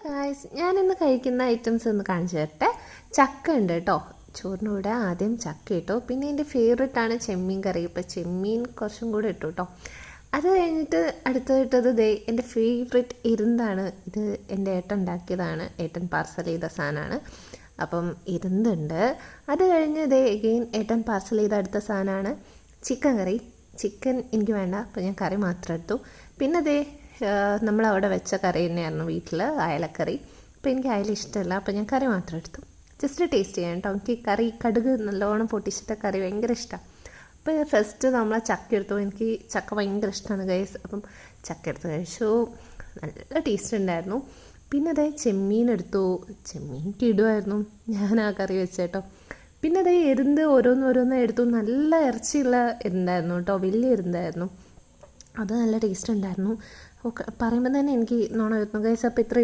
Guys, ഞാനിന്ന് കഴിക്കുന്ന items ഒന്ന് കാണിച്ചു തരട്ടെ. ചക്ക ഉണ്ട് കേട്ടോ. ചോറിൻ്റെ കൂടെ ആദ്യം ചക്ക ഇട്ടു. പിന്നെ എൻ്റെ ഫേവറേറ്റാണ് ചെമ്മീൻ കറി. ഇപ്പോൾ ചെമ്മീൻ കുറച്ചും കൂടെ ഇട്ടു കേട്ടോ. അത് കഴിഞ്ഞിട്ട് അടുത്തതിട്ടത് എൻ്റെ ഫേവറേറ്റ് ഇരുന്താണ്. ഇത് എൻ്റെ ഏട്ടൻ ഉണ്ടാക്കിയതാണ്. ഏട്ടൻ പാർസൽ ചെയ്ത സാധനമാണ്. അപ്പം ഇരുന്നുണ്ട്. അത് കഴിഞ്ഞ് എഗെയിൻ ഏട്ടൻ പാർസൽ ചെയ്ത അടുത്ത സാധനമാണ് ചിക്കൻ കറി. ചിക്കൻ എനിക്ക് വേണ്ട, അപ്പോൾ ഞാൻ കറി മാത്രം എടുത്തു. പിന്നെ നമ്മളവിടെ വെച്ച കറി തന്നെയായിരുന്നു വീട്ടിൽ, അയലക്കറി. അപ്പോൾ എനിക്ക് അയല ഇഷ്ടമല്ല, അപ്പോൾ ഞാൻ കറി മാത്രം എടുത്തു. ജസ്റ്റ് ടേസ്റ്റ് ചെയ്യാം കേട്ടോ. എനിക്ക് കറി കടുക് നല്ലോണം പൊട്ടിച്ചിട്ട കറി ഭയങ്കര ഇഷ്ടമാണ്. അപ്പോൾ ഫസ്റ്റ് നമ്മൾ ചക്ക എടുത്തു. എനിക്ക് ചക്ക ഭയങ്കര ഇഷ്ടമാണ് ഗൈസ്. അപ്പം ചക്ക എടുത്ത് കഴിച്ചു. നല്ല ടേസ്റ്റ് ഉണ്ടായിരുന്നു. പിന്നെ ചെമ്മീൻ എടുത്തു. ചെമ്മീൻ കിടുമായിരുന്നു. ഞാൻ ആ കറി വെച്ചേട്ടോ. പിന്നെ എരുന്ത് ഓരോന്നോരോന്ന് എടുത്തു. നല്ല ഇറച്ചിയുള്ള എരുന്തായിരുന്നു കേട്ടോ. വലിയ എരുന്തായിരുന്നു. അത് നല്ല ടേസ്റ്റ് ഉണ്ടായിരുന്നു. പറയുമ്പോൾ തന്നെ എനിക്ക് നോണം വരുന്നു ഗൈസ്. അപ്പോൾ ഇത്ര